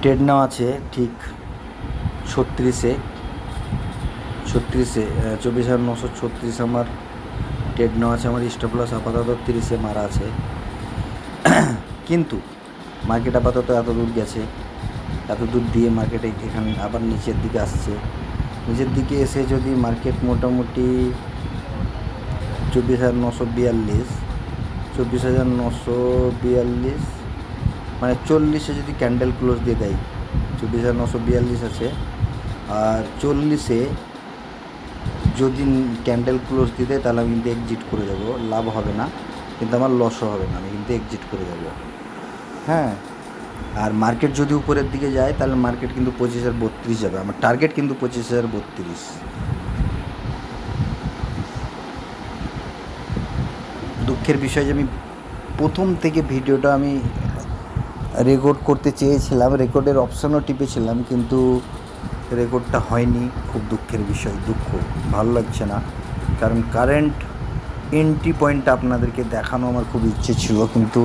Trade নেওয়া আছে ঠিক 36-এ 24,936 আমার ট্রেড নেওয়া আছে। আমার স্টপ লস আপাতত 30-এ মারা আছে। কিন্তু মার্কেট আপাতত এত দূর গেছে, এত দূর দিয়ে মার্কেটে এখানে আবার নিচের দিকে আসছে। নিচের দিকে এসে যদি মার্কেট মোটামুটি 24,942 মানে 40-এ যদি ক্যান্ডেল ক্লোজ দিয়ে দেয়, 24,942 আছে, আর 40-এ যদি ক্যান্ডেল ক্লোজ দিয়ে দেয় তাহলে আমি কিন্তু এক্সিট করে যাব। লাভ হবে না কিন্তু আমার লসও হবে না, আমি কিন্তু এক্সিট করে যাব। হ্যাঁ, আর মার্কেট যদি উপরের দিকে যায় তাহলে মার্কেট কিন্তু 25,032 যাবে। আমার টার্গেট কিন্তু 25,032। দুঃখের বিষয় যে আমি প্রথম থেকে ভিডিওটা আমি রেকর্ড করতে চেয়েছিলাম, রেকর্ডের অপশানও টিপেছিলাম, কিন্তু রেকর্ডটা হয়নি। খুব দুঃখের বিষয়, দুঃখ, ভালো লাগছে না। কারণ কারেন্ট এন্ট্রি পয়েন্টটা আপনাদেরকে দেখানো আমার খুব ইচ্ছে ছিল, কিন্তু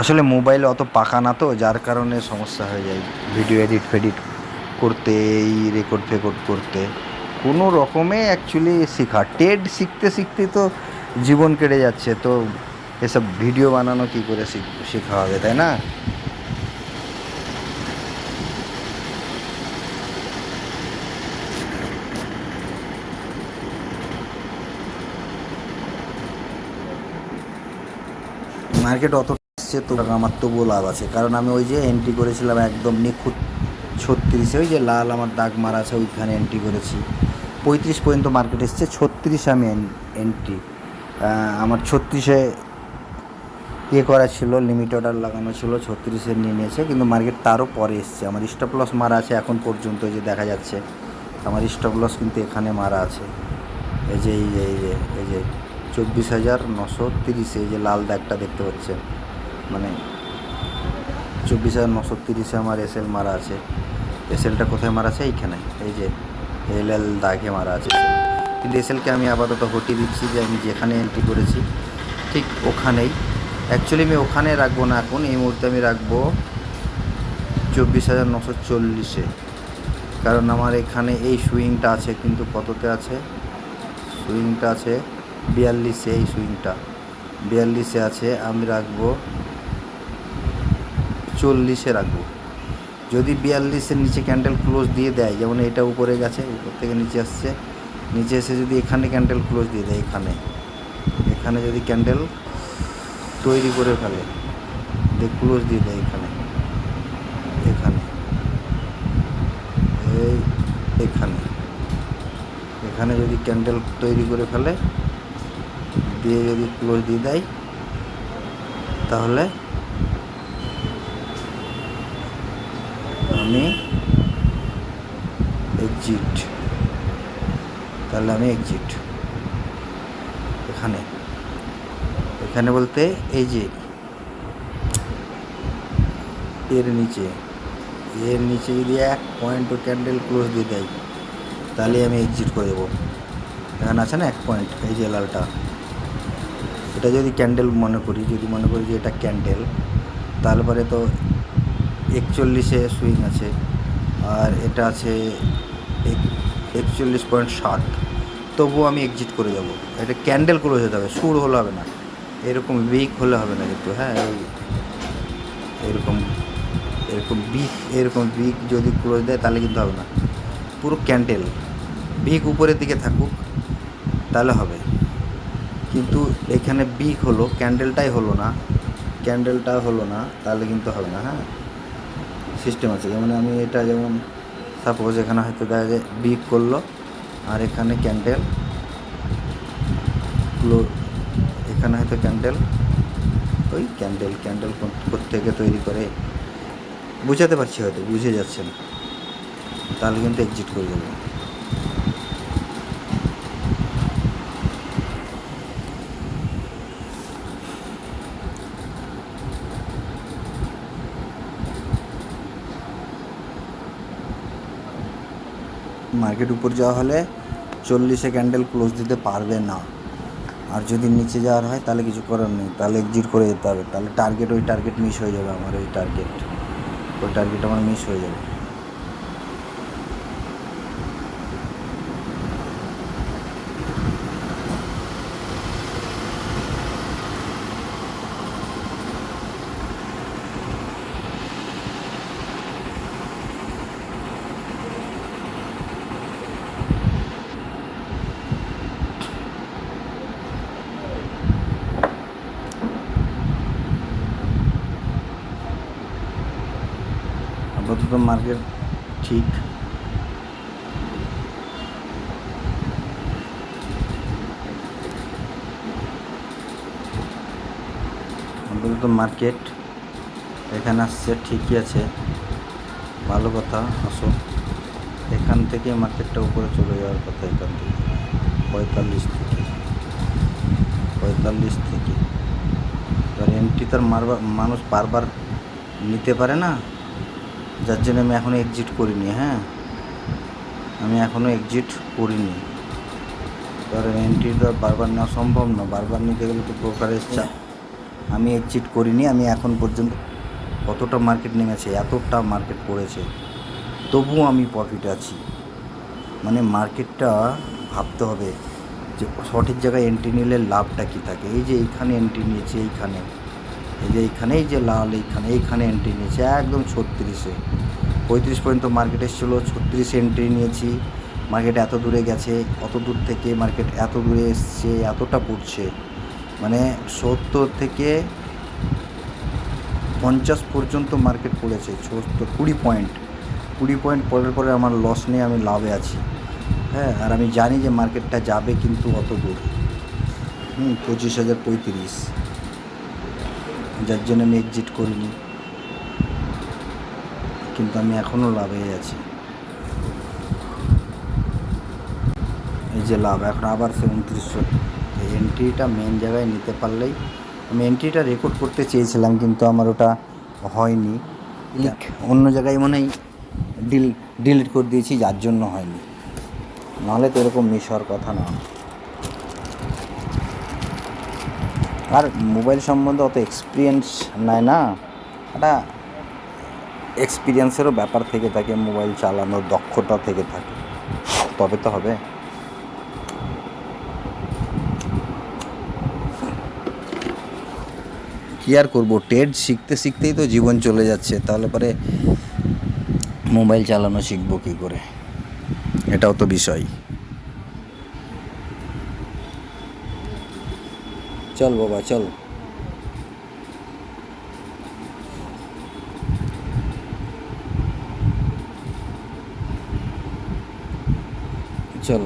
আসলে মোবাইলে অত পাকা না তো, যার কারণে সমস্যা হয়ে যায় ভিডিও এডিট ফেডিট করতে, এই রেকর্ড ফেকর্ড করতে। কোনো রকমে অ্যাকচুয়ালি শেখা, টেড শিখতে শিখতে তো জীবন কেটে যাচ্ছে, তো এসব ভিডিও বানানো কী করে শেখা হবে, তাই না? মার্কেট অত আসছে তো আমার তবুও লাভ আছে, কারণ আমি ওই যে এন্ট্রি করেছিলাম একদম নিখুঁত 36-এ, ওই যে লাল আমার দাগ মারা আছে ওইখানে এন্ট্রি করেছি। 35 পর্যন্ত মার্কেট এসছে, 36-এ আমি এন্ট্রি, আমার 36-এ করা ছিল, লিমিট অর্ডার লাগানো ছিল, 36-এ নিয়ে নিয়েছে, কিন্তু মার্কেট তারও পরে এসছে। আমার স্টপ লস মারা আছে এখন পর্যন্ত, যে দেখা যাচ্ছে আমার স্টপ লস কিন্তু এখানে মারা আছে, এই যে 24,930, এই যে লাল দাগটা দেখতে পাচ্ছেন, মানে 24,930-এ আমার এসএল মারা আছে। এসএলটা কোথায় মারা আছে? এইখানে, এই যে এল দাগে মারা আছে। কিন্তু এসএলকে আমি আপাতত হটিয়ে দিচ্ছি, যে আমি যেখানে এন্ট্রি করেছি ঠিক ওখানেই। অ্যাকচুয়ালি আমি ওখানে রাখবো না এখন, এই মুহূর্তে আমি রাখবো 24,940-এ, কারণ আমার এখানে এই সুইংটা আছে, কিন্তু কততে আছে সুইংটা? আছে 42-এ, এই সুইংটা 42-এ আছে। আমি রাখবো 40-এ রাখবো। যদি 42-এর নিচে ক্যান্ডেল ক্লোজ দিয়ে দেয়, যেমন এটা উপরে গেছে, উপর থেকে নিচে আসছে, নিচে এসে যদি এখানে ক্যান্ডেল ক্লোজ দিয়ে দেয়, এখানে যদি ক্যান্ডেল তৈরি করে ফেলে, ক্লোজ দিয়ে দেয় এখানে এখানে যদি ক্যান্ডেল তৈরি করে ফেলে, দিয়ে যদি ক্লোজ দিয়ে দেয়, তাহলে আমি এক্সিট, এখানে বলতে এই যে এর নিচে যদি 1 পয়েন্টও ক্যান্ডেল ক্লোজ দিয়ে দেয়, তাহলে আমি এক্সিট করে দেবো। এখানে আছে না 1 পয়েন্ট, এই যে লালটা, এটা যদি ক্যান্ডেল মনে করি যে এটা ক্যান্ডেল, তারপরে তো 41-এ সুইং আছে, আর এটা আছে 41.60, তবুও আমি এক্সিট করে যাব। এটা ক্যান্ডেল ক্লোজ হতে হবে, সুর হলে হবে না, এরকম উইক হলে হবে না কিন্তু। হ্যাঁ, এরকম উইক যদি ক্লোজ দেয় তাহলে কিন্তু হবে না। পুরো ক্যান্ডেল উইক উপরের দিকে থাকুক তাহলে হবে, কিন্তু এখানে বিগ হলো, ক্যান্ডেলটা হলো না, তাহলে কিন্তু হবে না। হ্যাঁ, সিস্টেম আছে। যেমন আমি এটা, যেমন সাপোজ এখানে হয়তো দেখা যায় বিগ করলো, আর এখানে ক্যান্ডেল এখানে হয়তো ক্যান্ডেল থেকে তৈরি করে, বুঝাতে পারছি, হয়তো বুঝে যাচ্ছেন, তাহলে কিন্তু এক্সিট করে যাবে। মার্কেট উপর যাওয়া হলে 40-এ ক্যান্ডেল ক্লোজ দিতে পারবে না, আর যদি নিচে যাওয়ার হয় তাহলে কিছু করার নেই, তাহলে এক্সিট করে যেতে হবে, তাহলে ওই টার্গেট মিস হয়ে যাবে আমার, ওই টার্গেট ওই টার্গেট আমার মিস হয়ে যাবে। আপাতত মার্কেট ঠিক। আপাতত মার্কেট এখানে আসছে, ঠিকই আছে, ভালো কথা। আসো, এখান থেকে মার্কেটটা উপরে চলে যাওয়ার কথা। এখান থেকে 45 থেকে এবার এন্ট্রি তার মানুষ বারবার নিতে পারে না, যার জন্য আমি এখনও এক্সিট করিনি। হ্যাঁ, আমি এখনও এক্সিট করিনি, কারণ এন্ট্রি তো বারবার নেওয়া সম্ভব না, বারবার নিতে গেলে তো ব্রোকারেজ চাপ। আমি এক্সিট করিনি। আমি এখন পর্যন্ত কতটা মার্কেট নেমেছে, এতটা মার্কেট পড়েছে, তবুও আমি প্রফিটে আছি। মানে মার্কেটটা ভাবতে হবে যে সঠিক জায়গায় এন্ট্রি নিলে লাভটা কী থাকে। এই যে এইখানে এন্ট্রি নিয়েছে, এইখানে, এই যে এই যে লাল, এইখানে এন্ট্রি নিয়েছে একদম 36-এ, 35 পর্যন্ত মার্কেট এসেছিলো, 36 এন্ট্রি নিয়েছি। মার্কেট এত দূরে গেছে, অত দূর থেকে মার্কেট এত দূরে এসছে, এতটা পড়ছে, মানে 70 থেকে 50 পর্যন্ত মার্কেট পড়েছে। 20 পয়েন্ট পরের পরে আমার লস নেই, আমি লাভে আছি। হ্যাঁ, আর আমি জানি যে মার্কেটটা যাবে কিন্তু অত দূর, 25,035, যার জন্য আমি এক্সিট করিনি, কিন্তু আমি এখনও লাভে আছি। এই যে লাভ, এখন আবার 3700। এই এন্ট্রিটা মেন জায়গায় নিতে পারলেই, আমি এন্ট্রিটা রেকর্ড করতে চেয়েছিলাম কিন্তু আমার ওটা হয়নি। অন্য জায়গায় মনে হয় ডিলিট করে দিয়েছি, যার জন্য হয়নি, নাহলে তো এরকম মিস হওয়ার কথা না। আর মোবাইল সম্বন্ধে অত এক্সপিরিয়েন্স নেয় না, একটা এক্সপিরিয়েন্সেরও ব্যাপার থেকে থাকে, মোবাইল চালানোর দক্ষতা থেকে থাকে, তবে তো হবে। কী আর করবো, ট্রেড শিখতেই তো জীবন চলে যাচ্ছে, তাহলে পরে মোবাইল চালানো শিখবো কী করে, এটাও তো বিষয়। চল বাবা চল। চল,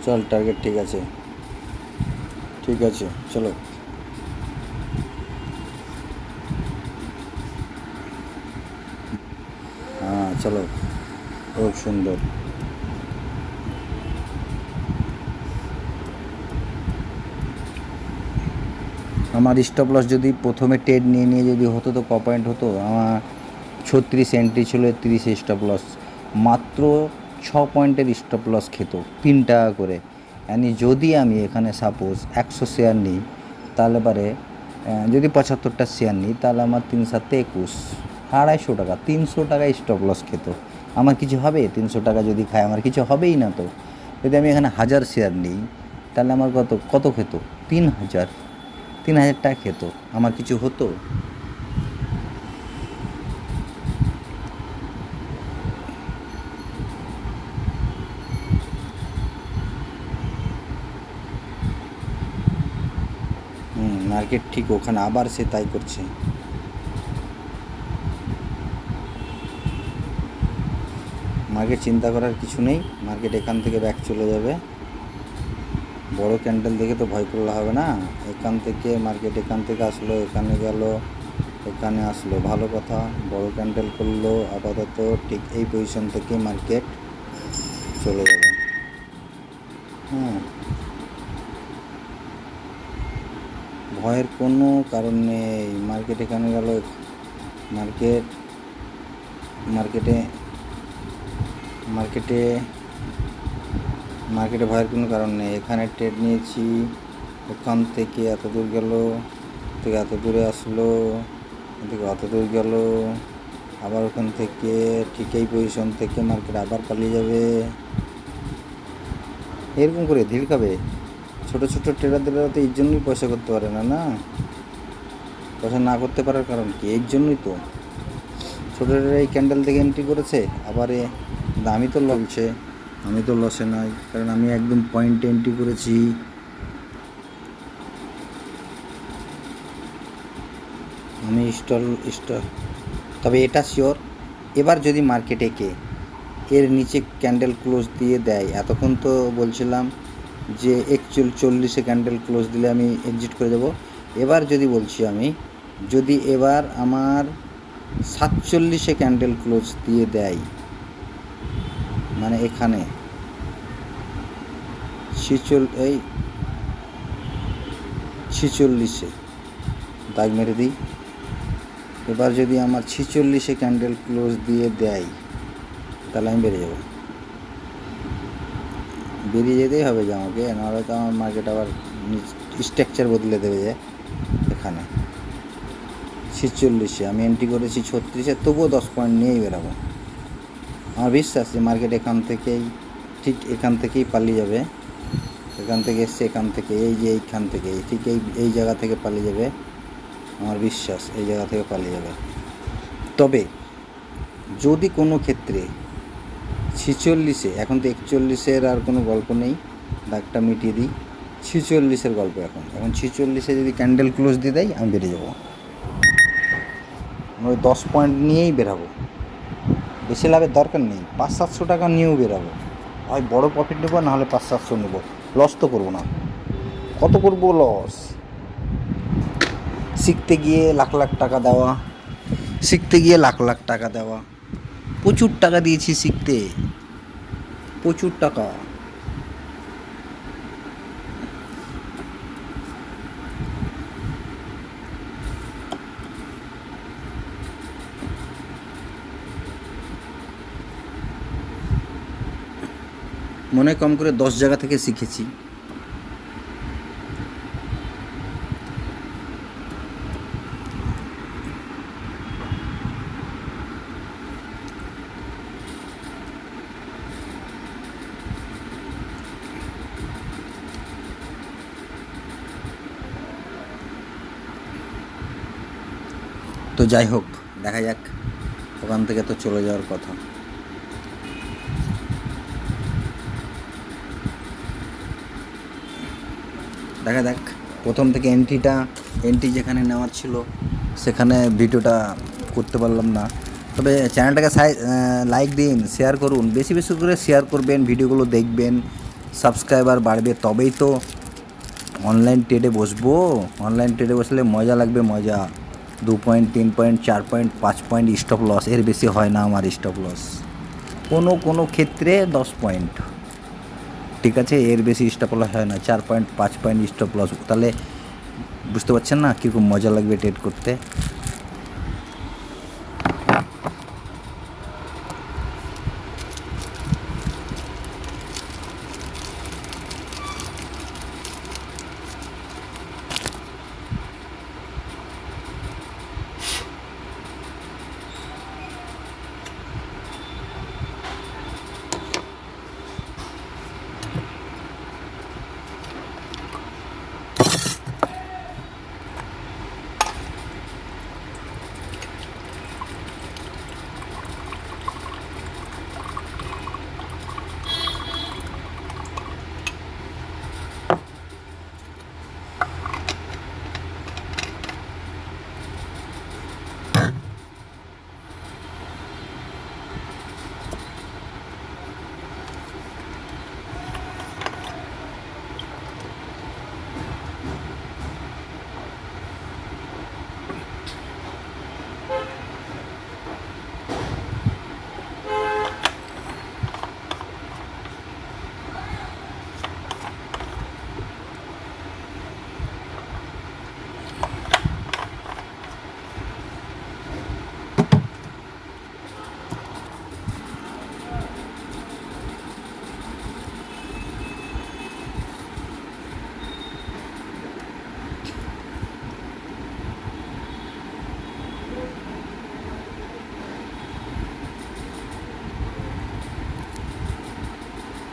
চল, টার্গেট ঠিক আছে, চলো। হ্যাঁ চলো, খুব সুন্দর। আমার স্টপ লস যদি প্রথমে ট্রেড নিয়ে যদি হতো তো পয়েন্ট হতো। আমার 36 এন্ট্রি ছিল, 30 স্টপ লস, মাত্র 6 পয়েন্টের স্টপ লস খেত, 3 টাকা করে। যদি আমি এখানে সাপোজ 100 শেয়ার নিই, তাহলে পরে যদি 75টা শেয়ার নিই, তাহলে আমার 3 7 21, 250 টাকা, 300 টাকা স্টপ লস খেত। আমার কিছু হবে? 300 টাকা যদি খায় আমার কিছু হবেই না তো। যদি আমি এখানে 1000 শেয়ার নিই, তাহলে আমার কত খেত? 3000 টাকা খেত, আমার কিছু হতো? মার্কেট ঠিক ওখানে আবার সে তাই করছে। মার্কেট চিন্তা করার কিছু নেই, মার্কেট এখান থেকে ব্যাক চলে যাবে। বড় ক্যান্ডেল দেখে তো ভয় করলে হবে না। মার্কেট এখান থেকে আসলো, এখানে গেল, এখানে আসলো, ভালো কথা। বড় ক্যান্ডেল করলো, আপাতত ঠিক এই পজিশন থেকে মার্কেট চলে যাবে। ভয়ের কোনো কারণ নেই। মার্কেট এখানে গেল, মার্কেটে মার্কেটে ভয়ের কোনো কারণ নেই। এখানে ট্রেড নিয়েছি, ওখান থেকে এত দূর গেল, থেকে এত দূরে আসলো, থেকে অত দূর গেল, আবার ওখান থেকে ঠিক এই পজিশন থেকে মার্কেট আবার পালিয়ে যাবে। এরকম করে ধীর খাবে। ছোটো ছোটো ট্রেডারদেরা তো এই জন্যই পয়সা করতে পারে না, না পয়সা না করতে পারার কারণ কি? এই জন্যই তো ছোটো ট্রেডার এই ক্যান্ডেল থেকে এন্ট্রি করেছে। আবার আমি তো লসে, আমি তো লসে নাই, কারণ আমি একদম পয়েন্টে এন্ট্রি করেছি। আমি তবে এটা শিওর, এবার যদি মার্কেটে এর নিচে ক্যান্ডেল ক্লোজ দিয়ে দেয়, এতক্ষণ তো বলছিলাম যে 41 ক্যান্ডেল ক্লোজ দিলে আমি এক্সিট করে যাব। এবার যদি বলছি আমি, যদি এবার আমার 47 ক্যান্ডেল ক্লোজ দিয়ে দেয়, মানে এখানে 46 দাগ মেরে দিই। এবার যদি আমার 46 ক্যান্ডেল ক্লোজ দিয়ে দেয়, তাহলে আমি বেরিয়ে যেতেই হবে যে আমাকে, নাহলে তো আমার মার্কেট আবার স্ট্রাকচার বদলে দেবে। যে এখানে 46 আমি এন্ট্রি করেছি 36, তবুও 10 পয়েন্ট নিয়েই বেরাবো। আমার বিশ্বাস যে মার্কেট এখান থেকেই, ঠিক এখান থেকেই পালিয়ে যাবে। এখান থেকে এসছে, এখান থেকে এইখান থেকে ঠিক এই জায়গা থেকে পালিয়ে যাবে। আমার বিশ্বাস এই জায়গা থেকে পালিয়ে যাবে। তবে যদি কোনো ক্ষেত্রে 46, এখন তো 41 আর কোনো গল্প নেই, দাগটা মিটিয়ে দিই। 46 গল্প এখন 46 যদি ক্যান্ডেল ক্লোজ দিয়ে দেয়, আমি বেরিয়ে যাবো। ওই 10 পয়েন্ট নিয়েই বেরাবো, বেশি লাভের দরকার নেই। 500-700 টাকা নিয়েও বেরাবো, হয় বড় প্রফিট নেবো, নাহলে 500-700 নেবো। লস তো করবো না। কত করবো লস? শিখতে গিয়ে লাখ লাখ টাকা দেওয়া, প্রচুর টাকা দিয়েছি শিখতে, প্রচুর টাকা। মনে কম করে 10 জায়গা থেকে শিখেছি। তো যাই হোক, দেখা যাক। ওখান থেকে তো চলে যাওয়ার কথা। দেখা যাক। প্রথম থেকে এন্ট্রি যেখানে নেওয়ার ছিল, সেখানে ভিডিওটা করতে পারলাম না। তবে চ্যানেলটাকে লাইক দিন, শেয়ার করুন, বেশি বেশি করে শেয়ার করবেন, ভিডিওগুলো দেখবেন, সাবস্ক্রাইবার বাড়বে, তবেই তো অনলাইন ট্রেডে বসবো। অনলাইন ট্রেডে বসলে মজা লাগবে, মজা। 2 point, 3 point, 4 point, 5 point stop loss, এর বেশি হয় না আমার স্টপ লস। কোনো ক্ষেত্রে 10 পয়েন্ট, ঠিক আছে, এর বেশি স্টপ লস হয় না। 4 পয়েন্ট, 5 পয়েন্ট স্টপ লস। তাহলে বুঝতে পারছেন না কীরকম মজা লাগবে ট্রেড করতে।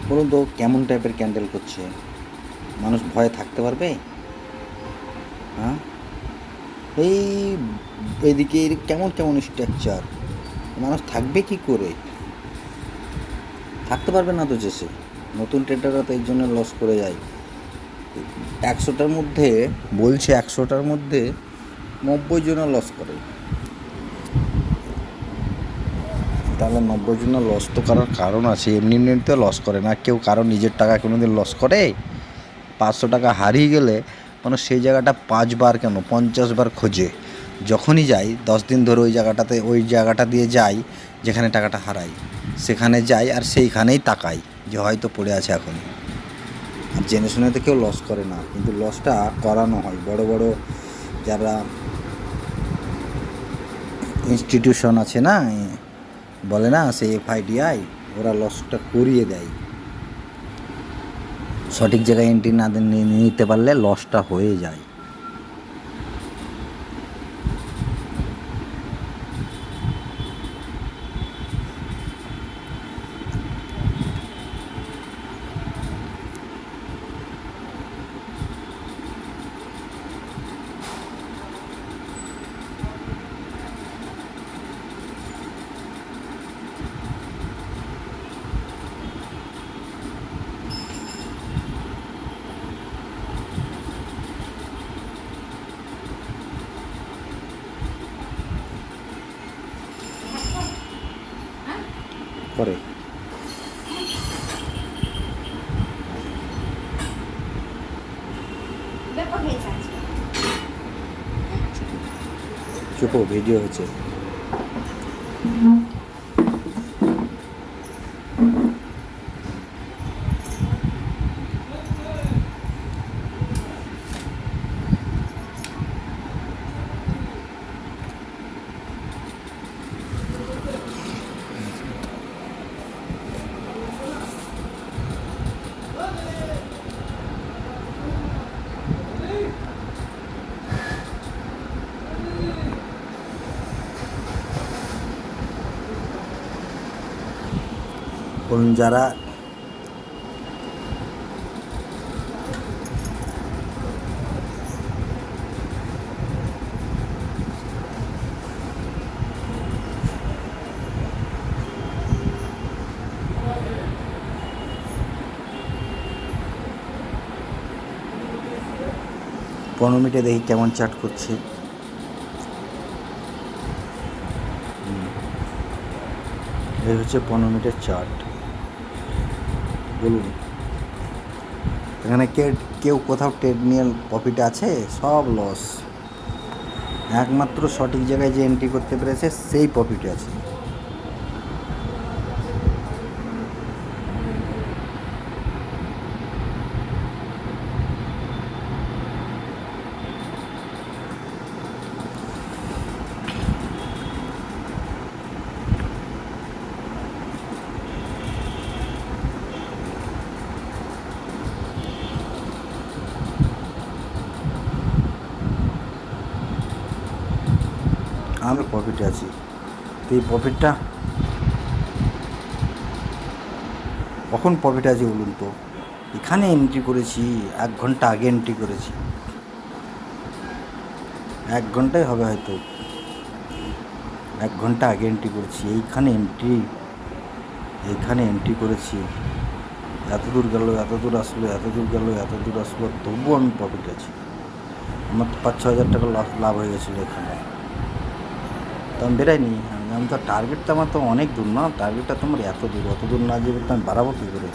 বলুন তো কেমন টাইপের ক্যান্ডেল করছে? মানুষ ভয়ে থাকতে পারবে? হ্যাঁ, এই এদিকে কেমন কেমন স্ট্রাকচার, মানুষ থাকবে কি করে? থাকতে পারবে না তো। সে নতুন ট্রেডাররা তো এই জন্য লস করে যায়। 100টার মধ্যে বলছে 100টার মধ্যে 90 জনা লস করে। তাহলে 90 জনা লস তো করার কারণ আছে, এমনি এমনিতে লস করে না কেউ। কারণ নিজের টাকা কোনোদিন লস করে? 500 টাকা হারিয়ে গেলে মানুষ সেই জায়গাটা 5 বার কেন 50 বার খোঁজে। যখনই যাই 10 দিন ধরে ওই জায়গাটা দিয়ে যাই যেখানে টাকাটা হারাই, সেখানে যাই আর সেইখানেই তাকাই যে হয়তো পড়ে আছে এখন। আর জেনে শুনে তো কেউ লস করে না, কিন্তু লসটা করানো হয়। বড় বড় যারা ইনস্টিটিউশন আছে না, বলে না সে FIDI, ওরা লসটা করিয়ে দেয়। সঠিক জায়গায় এন্ট্রি না নিতে পারলে লসটা হয়ে যায়। করে চুপো, ভিডিও হচ্ছে। বলুন যারা পনেরো মিনিটে দেখি কেমন চার্ট করছে। এই হচ্ছে 15 মিনিটের চার্ট। বলুন এখানে কেউ কোথাও ট্রেড নিয়ে প্রফিট আছে? সব লস। একমাত্র সঠিক জায়গায় যে এন্ট্রি করতে পেরেছে সেই প্রফিটে আছে। আমি প্রফিটে আছি, তো এই প্রফিটটা কখন প্রফিটে আছি বলুন তো? এখানে এন্ট্রি করেছি 1 ঘন্টা আগে এন্ট্রি করেছি, 1 ঘন্টাই হবে হয়তো। 1 ঘন্টা আগে এন্ট্রি করেছি, এইখানে এন্ট্রি করেছি। এত দূর গেল, এত দূর আসলো, এত দূর গেল, এত দূর আসলো, তবুও আমি প্রফিটে আছি। আমার তো 5-6 হাজার টাকা লাভ হয়ে গেছিলো এখানে। তো আমি বেরাইনি। আমি তো টার্গেটটা আমার তো অনেক দূর না, টার্গেটটা তোমার অত দূর না যেতে তো আমি বাড়াবো কী করে?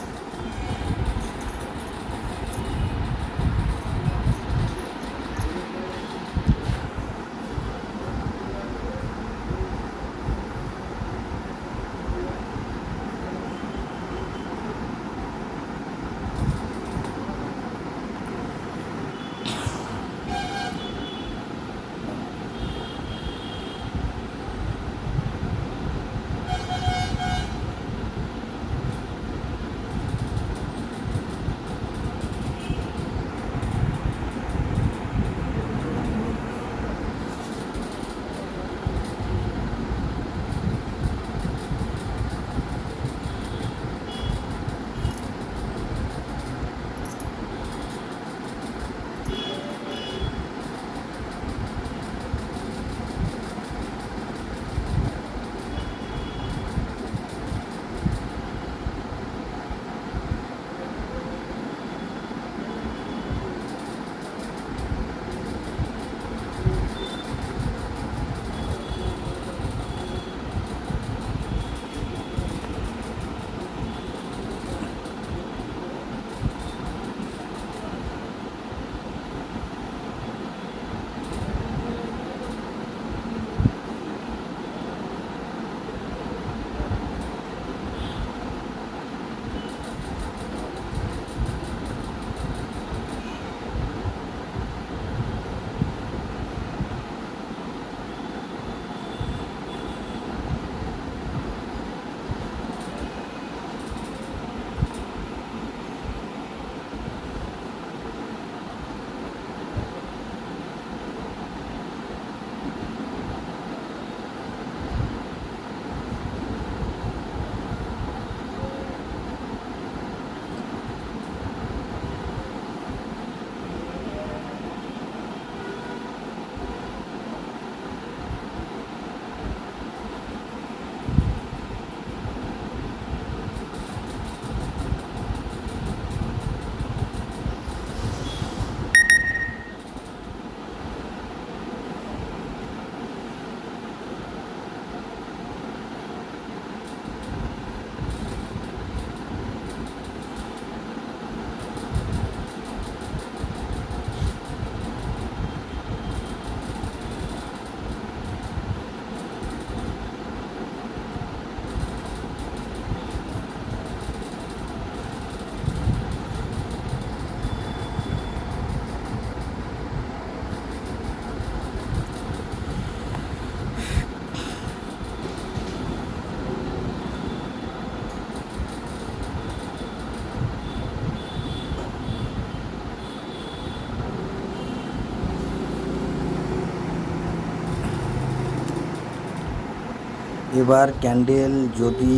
এবার ক্যান্ডেল যদি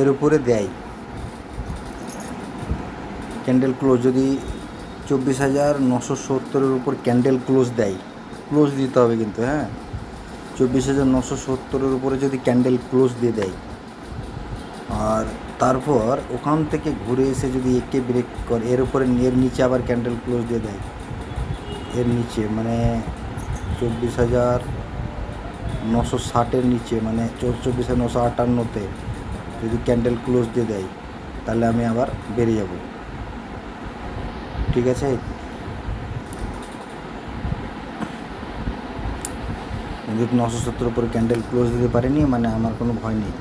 এর উপরে দেয়, ক্যান্ডেল ক্লোজ যদি 24,970 উপর ক্যান্ডেল ক্লোজ দেয়, ক্লোজ দিতে হবে কিন্তু, হ্যাঁ, 24,970 উপরে যদি ক্যান্ডেল ক্লোজ দিয়ে দেয়, আর তারপর ওখান থেকে ঘুরে এসে যদি একে ব্রেক করে এর উপরে, এর নিচে আবার ক্যান্ডেল ক্লোজ দিয়ে দেয়, এর নিচে মানে 24,960 নিচে, মানে 24,958 যদি ক্যান্ডেল ক্লোজ দিয়ে দেয়, তাহলে আমি আবার বেরিয়ে যাব। ঠিক আছে, যদি 970 উপরে ক্যান্ডেল ক্লোজ দিতে পারেনি, মানে আমার কোনো ভয় নেই।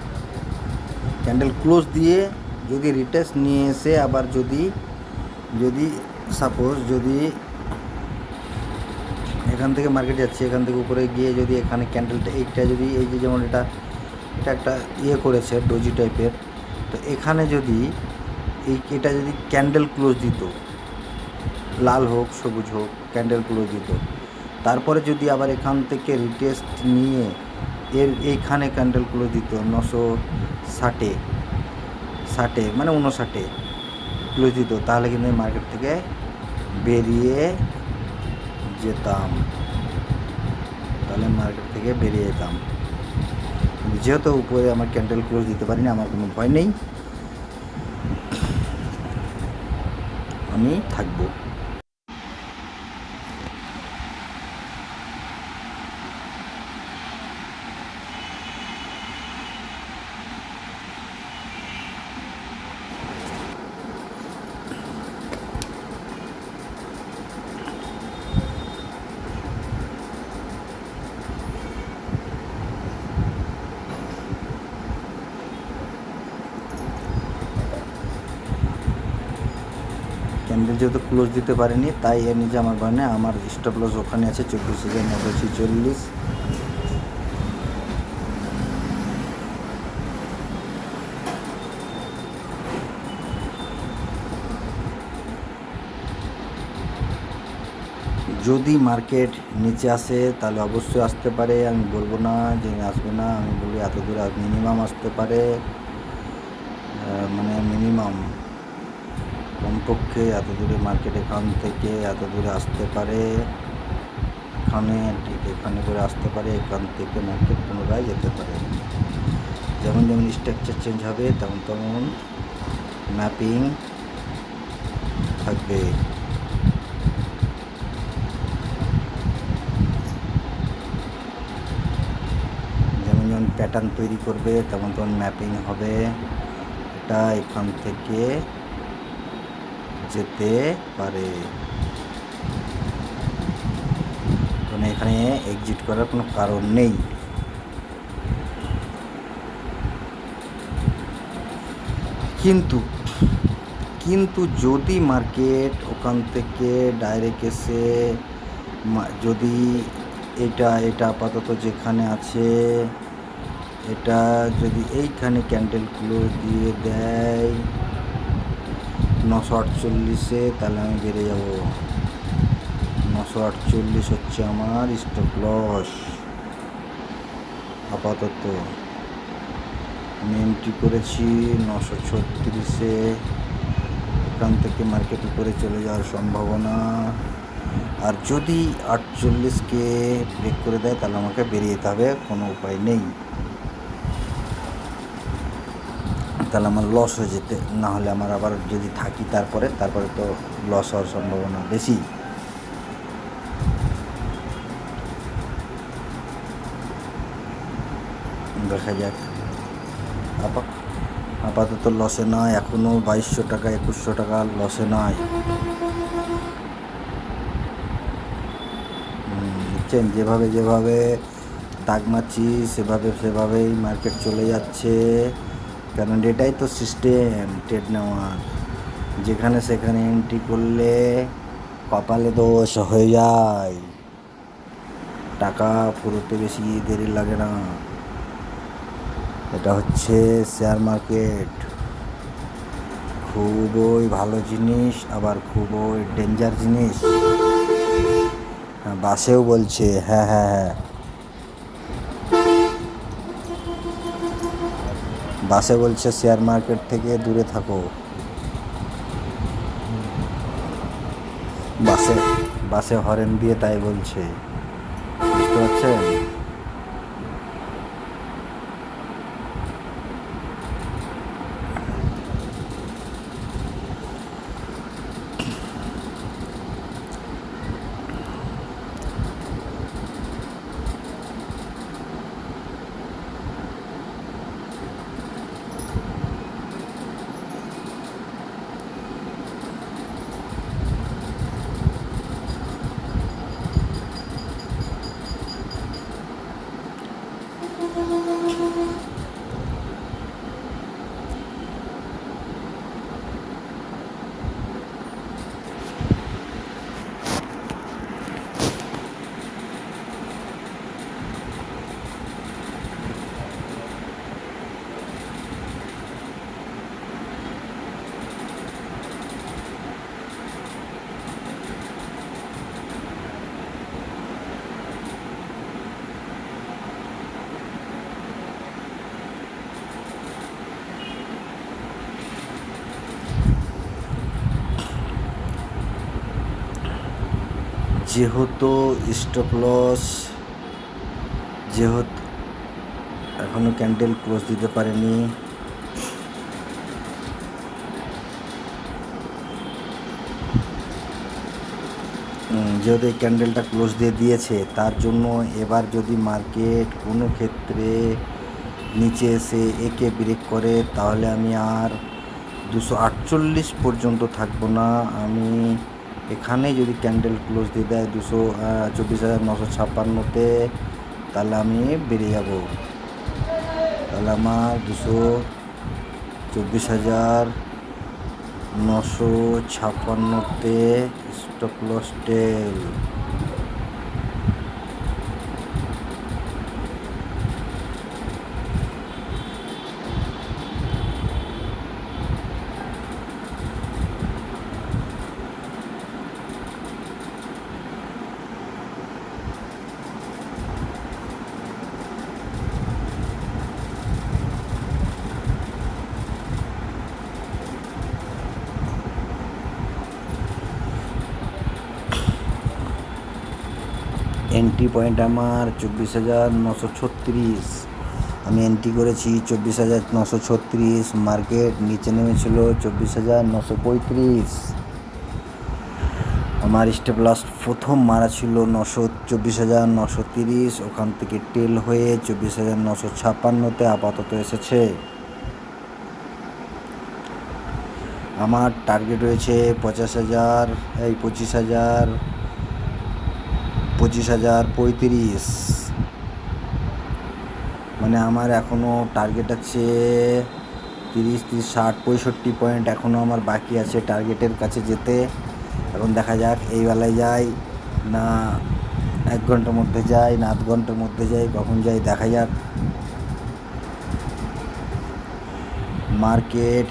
ক্যান্ডেল ক্লোজ দিয়ে যদি রিটেস্ট নিয়ে এসে আবার যদি সাপোজ যদি এখান থেকে মার্কেট যাচ্ছে, এখান থেকে উপরে গিয়ে যদি এখানে ক্যান্ডেলটা এইটা যদি এই যে যেমন এটা একটা করেছে ডোজি টাইপের, তো এখানে যদি এটা যদি ক্যান্ডেল ক্লোজ দিত, লাল হোক সবুজ হোক ক্যান্ডেল ক্লোজ দিত, তারপরে যদি আবার এখান থেকে রিটেস্ট নিয়ে এইখানে ক্যান্ডেল ক্লোজ দিত 960 মানে 59 ক্লোজ দিত, তাহলে কিন্তু মার্কেট থেকে বেরিয়ে যেতাম, যেহেতু উপরে আমার ক্যান্ডেল ক্লোজ দিতে পারিনি, আমার কোনো ভয় নেই, আমি থাকবো। ক্যান্ডেল যেহেতু ক্লোজ দিতে পারেনি, তাই এর নিচে আমার ভয় নেই, আমার স্টপ লস ওখানে আছে 24,946। যদি মার্কেট নিচে আসে তাহলে অবশ্যই আসতে পারে, আমি বলবো না যে আসবে না, আমি বলি এত দূরে মিনিমাম আসতে পারে, মানে মিনিমাম কমপক্ষে এত দূরে মার্কেট এখান থেকে এত দূরে আসতে পারে, এখানে ঠিক এখানে করে আসতে পারে, এখান থেকে মার্কেট পুনরায় যেতে পারে। যেমন যেমন স্ট্রাকচার চেঞ্জ হবে তেমন তেমন ম্যাপিং থাকবে। যেমন যেমন প্যাটার্ন তৈরি করবে তেমন তেমন ম্যাপিং হবে, এটা এখান থেকে যেতে পারে, মানে এখানে এক্সিট করার কোনো কারণ নেই। কিন্তু যদি মার্কেট ওখান থেকে ডাইরেক্ট এসে যদি এটা আপাতত যেখানে আছে এটা যদি এইখানে ক্যান্ডেল ক্লোজ দিয়ে দেয় 948-এ, তাহলে আমি বেড়ে যাব। 948 হচ্ছে আমার স্টপ লস আপাতত। আমি এন্ট্রি করেছি 936-এ, এখান থেকে মার্কেট উপরে চলে যাওয়ার সম্ভাবনা, আর যদি 48-কে ব্রেক করে দেয় তাহলে আমাকে বেরিয়ে যেতে হবে, কোনো উপায় নেই, তাহলে আমার লস হয়ে যেতে, না হলে আমার আবার যদি থাকি তারপরে তো লস হওয়ার সম্ভাবনা বেশি। দেখা যাক, আপাতত লসে নয়, এখনও 2200 টাকা 2100 টাকা লসে নয়। বুঝছেন, যেভাবে দাগ মারছি সেভাবেই মার্কেট চলে যাচ্ছে, কারণ এটাই তো সিস্টেম ট্রেড নেওয়ার, যেখানে সেখানে এন্ট্রি করলে কপালে দোষ হয়ে যায়, টাকা ফুরোতে বেশি দেরি লাগে না। এটা হচ্ছে শেয়ার মার্কেট, খুবই ভালো জিনিস আবার খুবই ডেঞ্জার জিনিস। হ্যাঁ, বাসেও বলছে হ্যাঁ হ্যাঁ হ্যাঁ, বাসে বলছে শেয়ার মার্কেট থেকে দূরে থাকো। বাসে বাসে হরেন দিয়ে তাই বলছে, বুঝতে পারছেন? যেহেতু স্টপ লস, যেহেতু এখনো ক্যান্ডেল ক্লোজ দিতে পারেনি, যেহেতু এই ক্যান্ডেলটা ক্লোজ দিয়ে দিয়েছে, তার জন্য এবার যদি মার্কেট কোনো ক্ষেত্রে নিচে এসে একে ব্রেক করে তাহলে আমি আর 248 পর্যন্ত থাকবো না। আমি এখানে যদি ক্যান্ডেল ক্লোজ দিয়ে দেয় 24,956-তে, তাহলে আমি বেরিয়ে যাব। তাহলে আমার 24,956-তে স্টপ লস টেল। এন্ট্রি পয়েন্ট আমার 24,936, আমি এন্ট্রি করেছি 24,936। মার্কেট নিচে নেমেছিল 24,935। আমার স্টেপ লাস্ট প্রথম মারা ছিল 24,930, ওখান থেকে টেল হয়ে 24,956-তে আপাতত এসেছে। আমার টার্গেট রয়েছে 25,035। মানে আমার এখনও টার্গেট আছে 30, 60, 65 পয়েন্ট এখনও আমার বাকি আছে টার্গেটের কাছে যেতে। এখন দেখা যাক এই বেলায় যাই না 1 ঘন্টার মধ্যে যাই না 8 ঘন্টার মধ্যে যাই, কখন যাই দেখা যাক। মার্কেট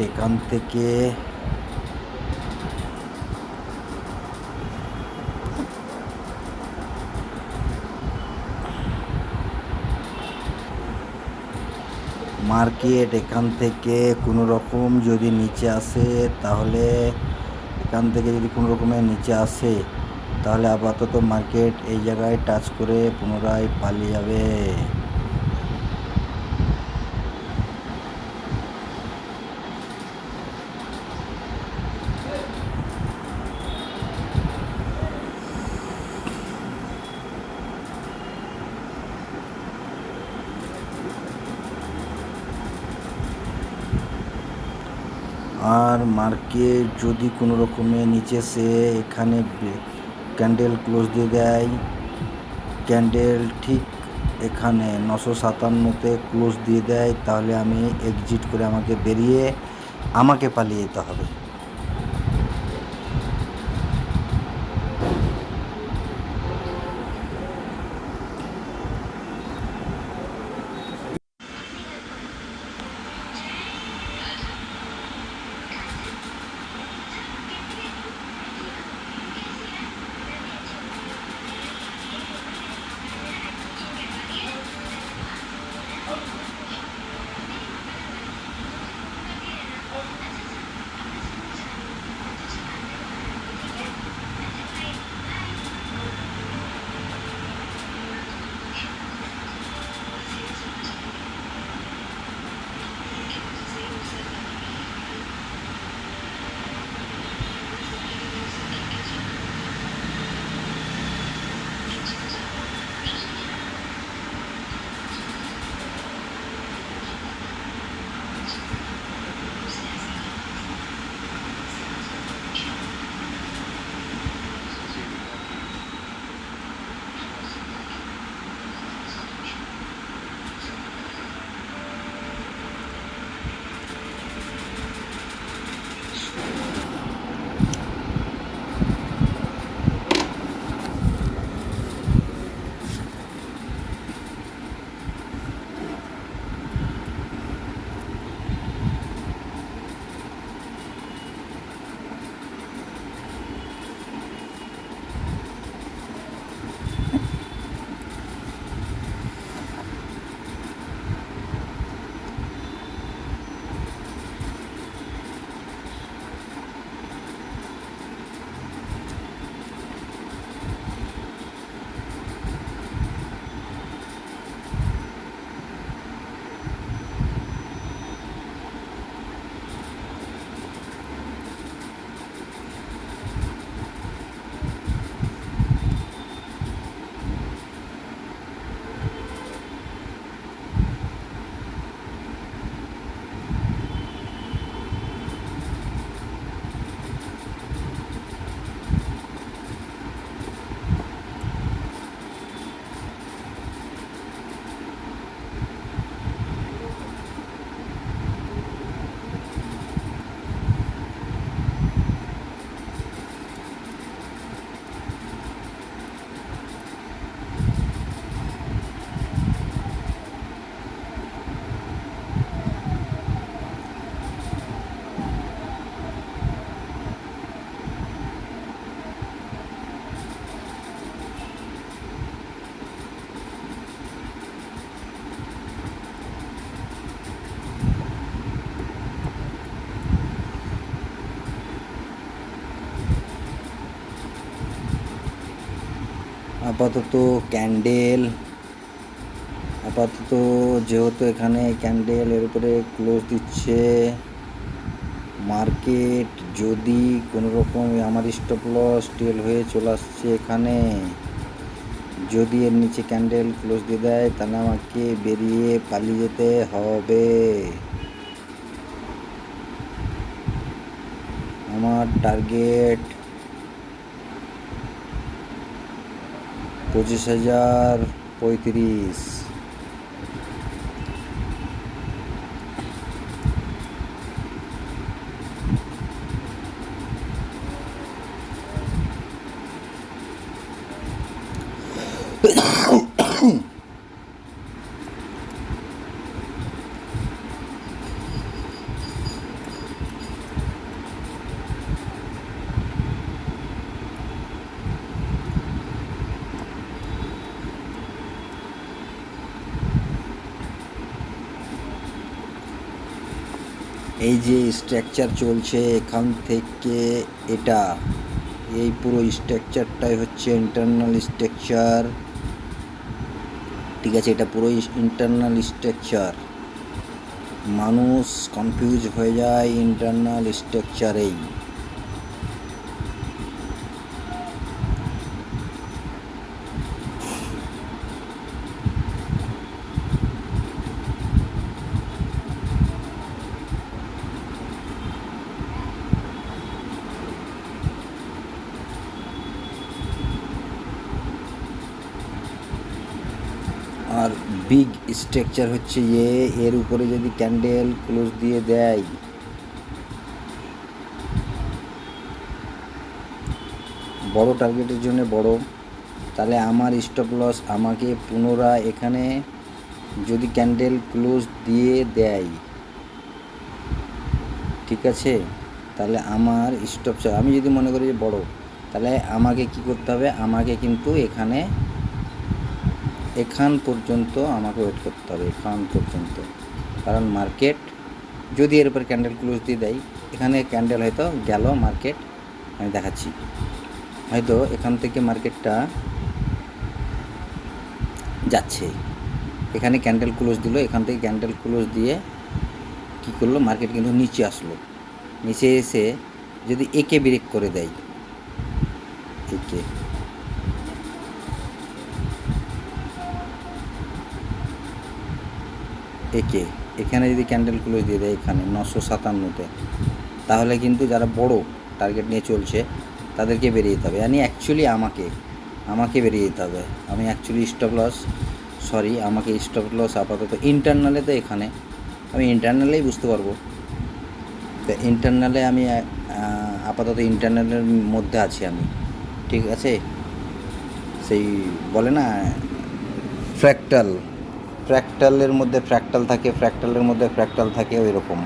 এখান থেকে কোনো রকম যদি নিচে আসে, তাহলে এখান থেকে যদি কোনো রকমের নিচে আসে, তাহলে আপাতত মার্কেট এই জায়গায় টাচ করে পুনরায় পালিয়ে যাবে। আর মার্কেট যদি কোনো রকমে নিচে সে এখানে ক্যান্ডেল ক্লোজ দিয়ে দেয়, ক্যান্ডেল ঠিক এখানে 957-তে ক্লোজ দিয়ে দেয়, তাহলে আমি এক্সিট করে আমাকে পালিয়ে যেতে হবে। আপাতত ক্যান্ডেল, আপাতত যেহেতু এখানে ক্যান্ডেল এর উপরে ক্লোজ দিচ্ছে মার্কেট, যদি কোনো রকম আমার স্টপ লস টেল হয়ে চলে আসছে এখানে, যদি এর নিচে ক্যান্ডেল ক্লোজ দিয়ে দেয় তাহলে আমাকে বেরিয়ে পালিয়ে যেতে হবে। আমার টার্গেট 25,035। এই যে স্ট্রাকচার চলছে এখান থেকে, এটা এই পুরো স্ট্রাকচারটাই হচ্ছে ইন্টারনাল স্ট্রাকচার, ঠিক আছে? এটা পুরো ইন্টারনাল স্ট্রাকচার, মানুষ কনফিউজ হয়ে যায় ইন্টারনাল স্ট্রাকচারেই। আর বিগ স্ট্রাকচার হচ্ছে এর উপরে যদি ক্যান্ডেল ক্লোজ দিয়ে দেয়, বড় টার্গেটের জন্য বড়, তাহলে আমার স্টপ লস আমাকে পুনরায় এখানে যদি ক্যান্ডেল ক্লোজ দিয়ে দেয়, ঠিক আছে? তাহলে আমার স্টপ, আমি যদি মনে করি যে বড়, তাহলে আমাকে কি করতে হবে, আমাকে কিন্তু এখান পর্যন্ত আমাকে ওয়েট করতে হবে, এখান পর্যন্ত। কারণ মার্কেট যদি এর উপর ক্যান্ডেল ক্লোজ দিয়ে দেয়, এখানে ক্যান্ডেল হয়তো গেল মার্কেট, আমি দেখাচ্ছি, হয়তো এখান থেকে মার্কেটটা যাচ্ছে, এখানে ক্যান্ডেল ক্লোজ দিল, এখান থেকে ক্যান্ডেল ক্লোজ দিয়ে কি করলো, মার্কেট কিন্তু নিচে আসলো, নিচে এসে যদি একে ব্রেক করে দেয়, একে এখানে যদি ক্যান্ডেল ক্লোজ দিয়ে দেয় এখানে 957-তে, তাহলে কিন্তু যারা বড় টার্গেট নিয়ে চলছে তাদেরকে বেরিয়ে যেতে হবে, यानी অ্যাকচুয়ালি আমাকে বেরিয়ে যেতে হবে। আমি অ্যাকচুয়ালি আমাকে স্টপ লস আপাতত ইন্টারনালে, তো এখানে আমি ইন্টারনালেই বুঝতে পারবো, তো ইন্টারনালে আমি আপাতত ইন্টারনালের মধ্যে আছি আমি, ঠিক আছে? সেই বলে না ফ্র্যাক্টালের মধ্যে ফ্র্যাক্টাল থাকে, ফ্র্যাক্টালের মধ্যে ফ্র্যাক্টাল থাকে, ওই রকম।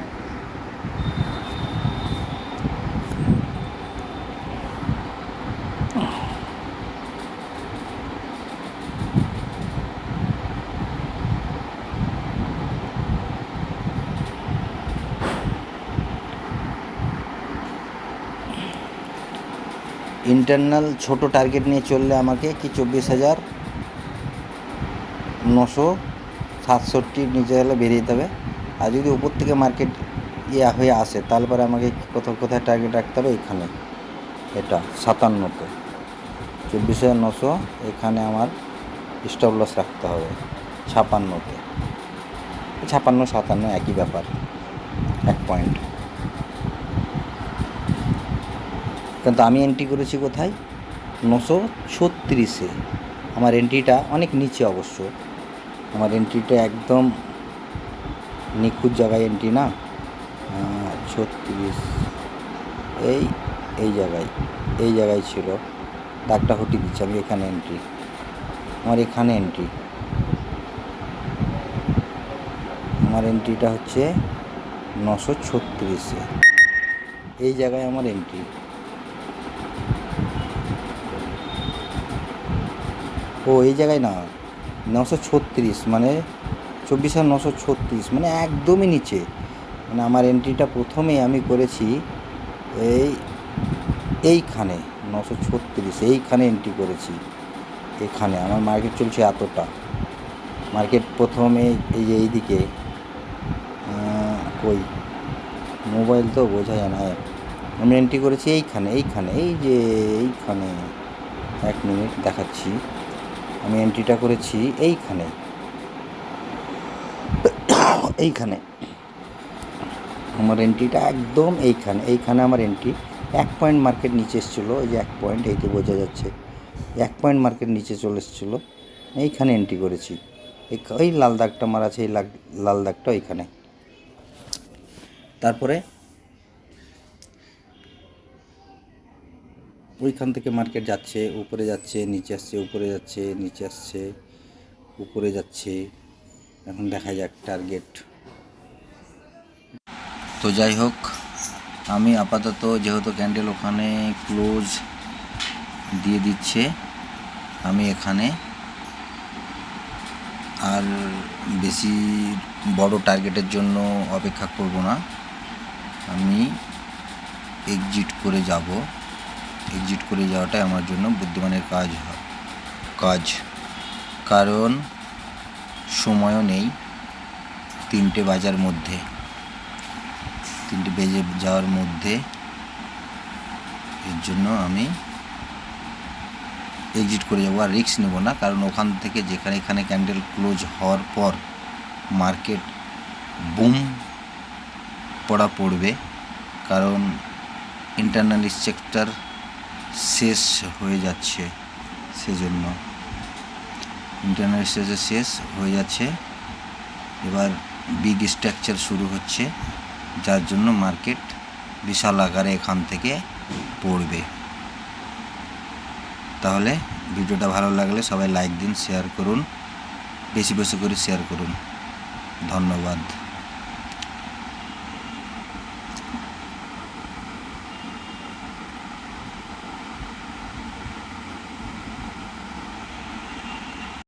ইন্টারনাল ছোট টার্গেট নিয়ে চললে আমাকে কি 24,967 নিচে হলে বেরিয়ে যেতে হবে। আর যদি উপর থেকে মার্কেট হয়ে আসে, তাহলে পরে আমাকে কোথায় টার্গেট রাখতে হবে, এখানে, এটা 57-তে, 24,900, এখানে আমার স্টপ লস রাখতে হবে 56-তে, 56-57 একই ব্যাপার, 1 পয়েন্ট। কিন্তু আমি এন্ট্রি করেছি কোথায়, 936-এ। আমার এন্ট্রিটা অনেক নিচে অবশ্য, আমার এন্ট্রিটা একদম নিখুঁত জায়গায় এন্ট্রি না, 36 এই জায়গায় ছিল, দাগটা হটিয়ে দিচ্ছি আমি, এখানে এন্ট্রি, আমার এন্ট্রিটা হচ্ছে 936-এ, এই জায়গায় আমার এন্ট্রি। এই জায়গায় না, 936 মানে 24,936 মানে একদমই নিচে, মানে আমার এন্ট্রিটা প্রথমেই আমি করেছি এইখানে 936, এইখানে এন্ট্রি করেছি, এখানে আমার মার্কেট চলছে এতটা। মার্কেট প্রথমে এই যে এইদিকে কই মোবাইল তো বোঝা যায় না। আমি এন্ট্রি করেছি এইখানে এই যে এইখানে, 1 মিনিট দেখাচ্ছি। আমি এন্ট্রিটা করেছি এইখানে আমার এন্ট্রিটা একদম এইখানে আমার এন্ট্রি। 1 পয়েন্ট মার্কেট নিচে এসেছিলো, এই যে 1 পয়েন্ট, এইতে বোঝা যাচ্ছে 1 পয়েন্ট মার্কেট নিচে চলে এসেছিলো। এইখানে এন্ট্রি করেছি, ওই লাল দাগটা মারা আছে, এই লাল দাগটা ওইখানে। তারপরে ওইখান থেকে মার্কেট যাচ্ছে, উপরে যাচ্ছে, নিচে আসছে, উপরে যাচ্ছে, নিচে আসছে, উপরে যাচ্ছে। এখন দেখা যাক টার্গেট। তো যাই হোক, আমি আপাতত যেহেতু ক্যান্ডেল ওখানে ক্লোজ দিয়ে দিচ্ছে, আমি এখানে আর বেশি বড় টার্গেটের জন্য অপেক্ষা করব না। আমি এক্সিট করে যাওয়াটাই আমার জন্য বুদ্ধিমানের কাজ। কারণ সময়ও নেই, 3টে বাজার মধ্যে, 3টে বেজে যাওয়ার মধ্যে। এর জন্য আমি এক্সিট করে যাবো, আর রিস্ক নেব না। কারণ ওখান থেকে এখানে ক্যান্ডেল ক্লোজ হওয়ার পর মার্কেট বুম পড়বে। কারণ ইন্টারনাল সেক্টর শেষ হয়ে যাচ্ছে, সেজন্য ইন্টারনাল সেক্টর শেষ হয়ে যাচ্ছে। এবার বিগ স্ট্রাকচার শুরু হচ্ছে, যার জন্য মার্কেট বিশাল আকারে এখান থেকে পড়বে। তাহলে ভিডিওটা ভালো লাগলে সবাই লাইক দিন, শেয়ার করুন, বেশি করে শেয়ার করুন। ধন্যবাদ।